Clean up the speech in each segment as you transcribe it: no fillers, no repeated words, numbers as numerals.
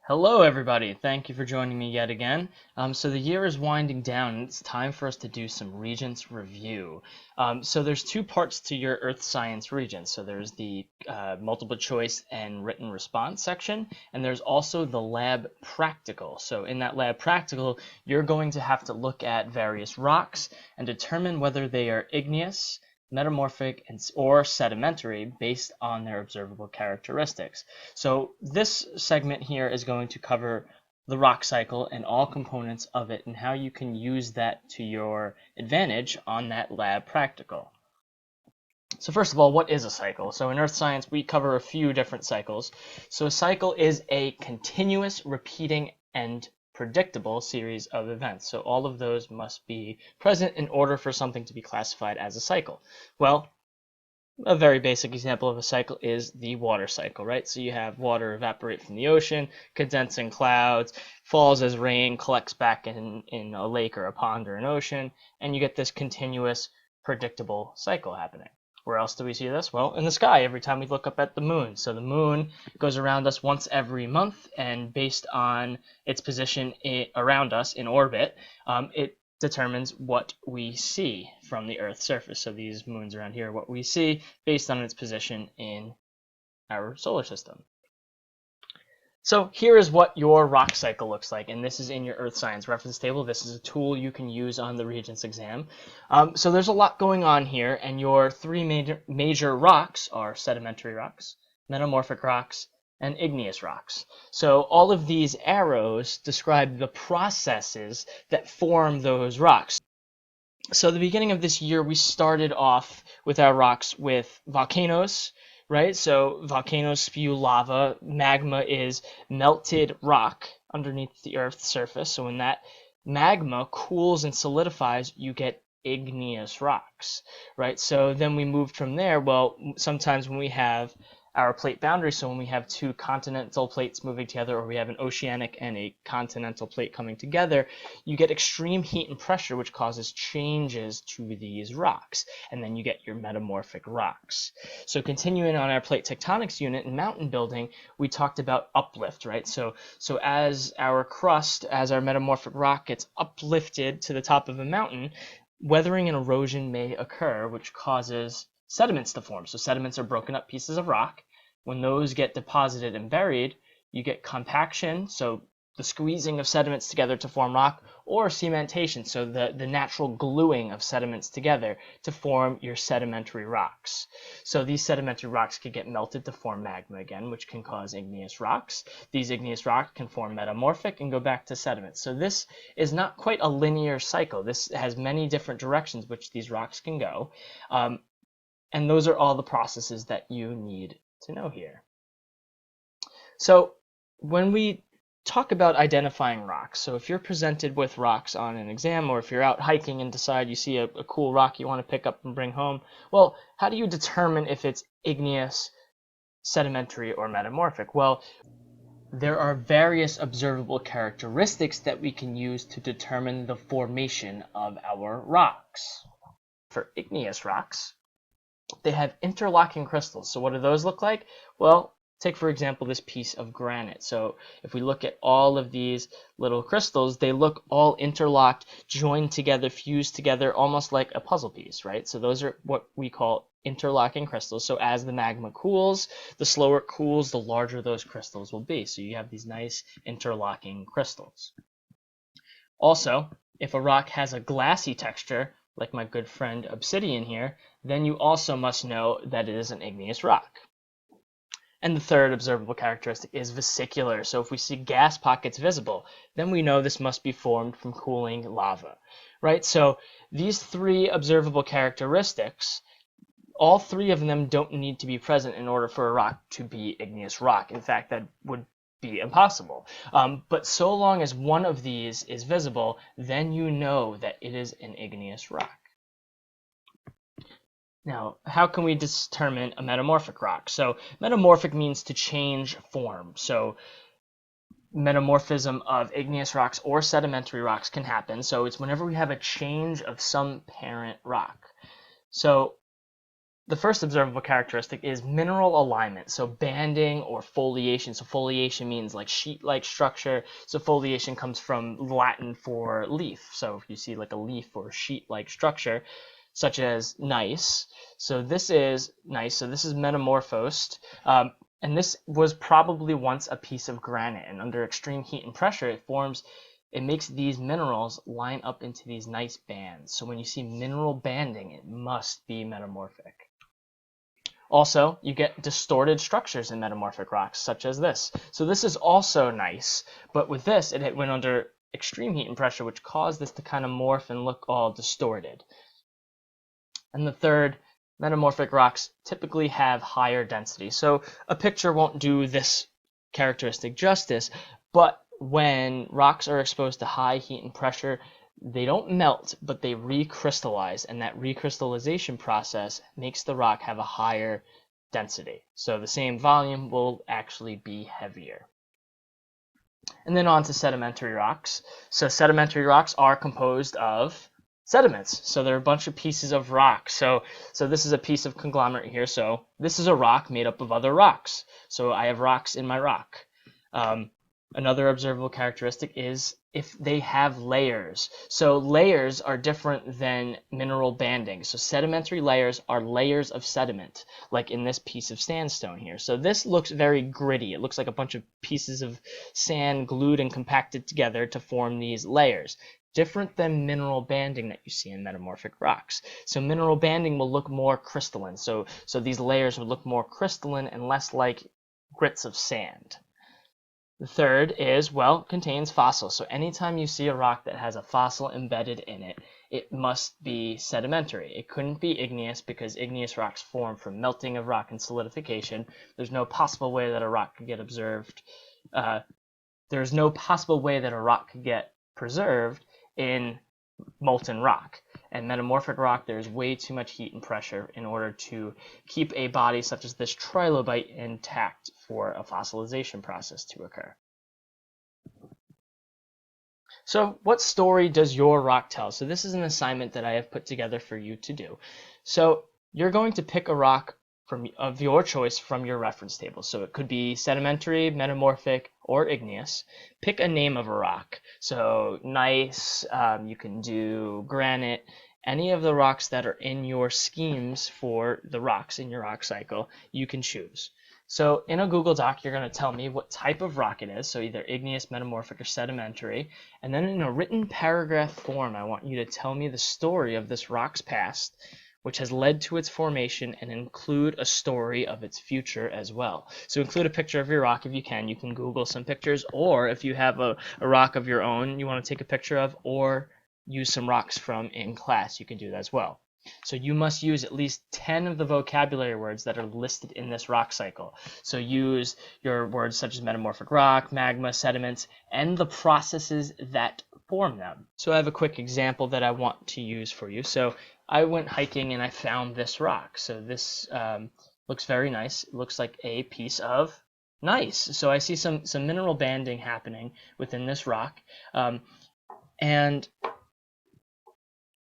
Hello, everybody. Thank you for joining me yet again. So the year is winding down, and it's time for us to do some Regents review. So there's two parts to your Earth Science Regents. So there's the multiple choice and written response section, and there's also the lab practical. So in that lab practical, you're going to have to look at various rocks and determine whether they are igneous, metamorphic, or sedimentary based on their observable characteristics. So this segment here is going to cover the rock cycle and all components of it and how you can use that to your advantage on that lab practical. So first of all, what is a cycle? So in earth science, we cover a few different cycles. So a cycle is a continuous, repeating, and predictable series of events. So all of those must be present in order for something to be classified as a cycle. Well, a very basic example of a cycle is the water cycle, right? So you have water evaporate from the ocean, condense in clouds, falls as rain, collects back in a lake or a pond or an ocean, and you get this continuous, predictable cycle happening. Where else do we see this? Well, in the sky, every time we look up at the moon. So the moon goes around us once every month, and based on its position around us in orbit, it determines what we see from the Earth's surface. So these moons around here are what we see based on its position in our solar system. So here is what your rock cycle looks like, and this is in your Earth Science reference table. This is a tool you can use on the Regents exam. So there's a lot going on here, and your three major rocks are sedimentary rocks, metamorphic rocks, and igneous rocks. So all of these arrows describe the processes that form those rocks. So the beginning of this year, we started off with our rocks with volcanoes, right? So volcanoes spew lava. Magma is melted rock underneath the Earth's surface. So when that magma cools and solidifies, you get igneous rocks, right? So then we moved from there. Well, sometimes when we have our plate boundary, so when we have two continental plates moving together, or we have an oceanic and a continental plate coming together, you get extreme heat and pressure, which causes changes to these rocks, and then you get your metamorphic rocks. So continuing on our plate tectonics unit in mountain building, we talked about uplift, right? So as our crust, as our metamorphic rock gets uplifted to the top of a mountain, weathering and erosion may occur, which causes sediments to form. So sediments are broken up pieces of rock. When those get deposited and buried, you get compaction, so the squeezing of sediments together to form rock, or cementation, so the natural gluing of sediments together to form your sedimentary rocks. So these sedimentary rocks can get melted to form magma again, which can cause igneous rocks. These igneous rocks can form metamorphic and go back to sediments. So this is not quite a linear cycle. This has many different directions which these rocks can go. And those are all the processes that you need to know here. So when we talk about identifying rocks, so if you're presented with rocks on an exam, or if you're out hiking and decide you see a cool rock you want to pick up and bring home, well, how do you determine if it's igneous, sedimentary, or metamorphic? Well, there are various observable characteristics that we can use to determine the formation of our rocks. For igneous rocks, they have interlocking crystals. So what do those look like? Well, take for example this piece of granite. So if we look at all of these little crystals, they look all interlocked, joined together, fused together, almost like a puzzle piece, right? So those are what we call interlocking crystals. So as the magma cools, the slower it cools, the larger those crystals will be. So you have these nice interlocking crystals. Also, if a rock has a glassy texture, like my good friend obsidian here, then you also must know that it is an igneous rock. And the third observable characteristic is vesicular. So if we see gas pockets visible, then we know this must be formed from cooling lava, right? So these three observable characteristics, all three of them don't need to be present in order for a rock to be igneous rock. In fact, that would be impossible. But so long as one of these is visible, then you know that it is an igneous rock. Now, how can we determine a metamorphic rock? So metamorphic means to change form. So metamorphism of igneous rocks or sedimentary rocks can happen. So it's whenever we have a change of some parent rock. So the first observable characteristic is mineral alignment, so banding or foliation. So foliation means like sheet-like structure. So foliation comes from Latin for leaf. So if you see like a leaf or sheet-like structure, such as gneiss. So this is gneiss. So this is metamorphosed. And this was probably once a piece of granite. And under extreme heat and pressure, it makes these minerals line up into these nice bands. So when you see mineral banding, it must be metamorphic. Also, you get distorted structures in metamorphic rocks, such as this. So this is also gneiss, but with this, it went under extreme heat and pressure, which caused this to kind of morph and look all distorted. And the third, metamorphic rocks typically have higher density. So a picture won't do this characteristic justice, but when rocks are exposed to high heat and pressure, they don't melt, but they recrystallize, and that recrystallization process makes the rock have a higher density. So the same volume will actually be heavier. And then on to sedimentary rocks. So sedimentary rocks are composed of sediments. So they're a bunch of pieces of rock. So this is a piece of conglomerate here. So this is a rock made up of other rocks. So I have rocks in my rock. Another observable characteristic is if they have layers. So layers are different than mineral banding. So sedimentary layers are layers of sediment, like in this piece of sandstone here. So this looks very gritty. It looks like a bunch of pieces of sand glued and compacted together to form these layers. Different than mineral banding that you see in metamorphic rocks. So mineral banding will look more crystalline. So these layers will look more crystalline and less like grits of sand. The third is, well, contains fossils. So anytime you see a rock that has a fossil embedded in it, it must be sedimentary. It couldn't be igneous because igneous rocks form from melting of rock and solidification. There's no possible way that a rock could get observed. There's no possible way that a rock could get preserved in molten rock. And metamorphic rock, there's way too much heat and pressure in order to keep a body such as this trilobite intact for a fossilization process to occur. So what story does your rock tell? So this is an assignment that I have put together for you to do. So you're going to pick a rock of your choice from your reference table. So it could be sedimentary, metamorphic, or igneous. Pick a name of a rock. So gneiss, you can do granite, any of the rocks that are in your schemes for the rocks in your rock cycle, you can choose. So in a Google Doc, you're going to tell me what type of rock it is, so either igneous, metamorphic, or sedimentary. And then in a written paragraph form, I want you to tell me the story of this rock's past, which has led to its formation, and include a story of its future as well. So include a picture of your rock if you can. You can Google some pictures, or if you have a rock of your own you want to take a picture of, or use some rocks from in class, you can do that as well. So you must use at least 10 of the vocabulary words that are listed in this rock cycle. So use your words such as metamorphic rock, magma, sediments, and the processes that form them. So I have a quick example that I want to use for you. So I went hiking and I found this rock. So this looks very nice. It looks like a piece of gneiss. So I see some mineral banding happening within this rock. And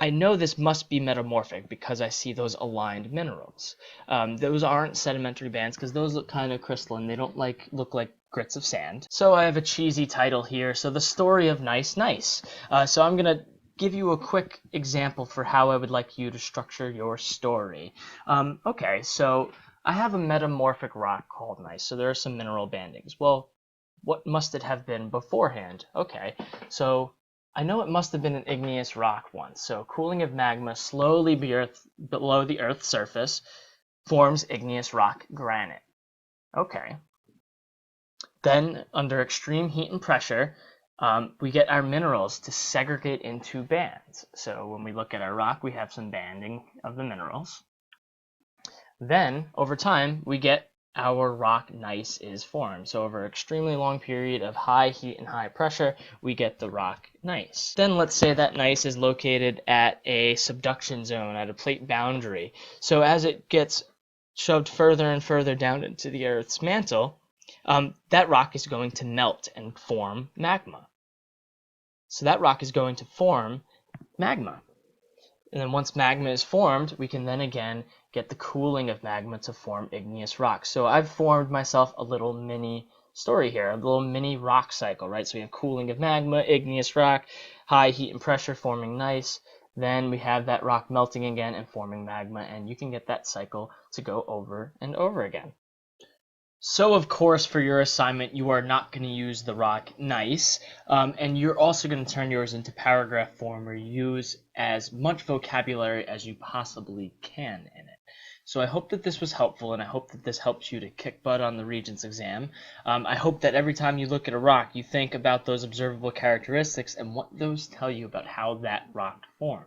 I know this must be metamorphic because I see those aligned minerals. Those aren't sedimentary bands because those look kind of crystalline. They don't look like grits of sand. So I have a cheesy title here. So the story of gneiss. So I'm going to give you a quick example for how I would like you to structure your story. Okay, so I have a metamorphic rock called gneiss. So there are some mineral bandings. Well, what must it have been beforehand? Okay, so I know it must have been an igneous rock once. So cooling of magma slowly below the Earth's surface forms igneous rock granite. Okay. Then, under extreme heat and pressure, we get our minerals to segregate into bands. So when we look at our rock, we have some banding of the minerals. Then, over time, we get our rock gneiss is formed. So over an extremely long period of high heat and high pressure, we get the rock gneiss. Then let's say that gneiss is located at a subduction zone, at a plate boundary. So as it gets shoved further and further down into the Earth's mantle, that rock is going to melt and form magma. So that rock is going to form magma. And then once magma is formed, we can then again get the cooling of magma to form igneous rocks. So I've formed myself a little mini story here, a little mini rock cycle, right? So we have cooling of magma, igneous rock, high heat and pressure forming gneiss. Then we have that rock melting again and forming magma, and you can get that cycle to go over and over again. So, of course, for your assignment, you are not going to use the rock gneiss, and you're also going to turn yours into paragraph form or use as much vocabulary as you possibly can in it. So I hope that this was helpful, and I hope that this helps you to kick butt on the Regents exam. I hope that every time you look at a rock, you think about those observable characteristics and what those tell you about how that rock formed.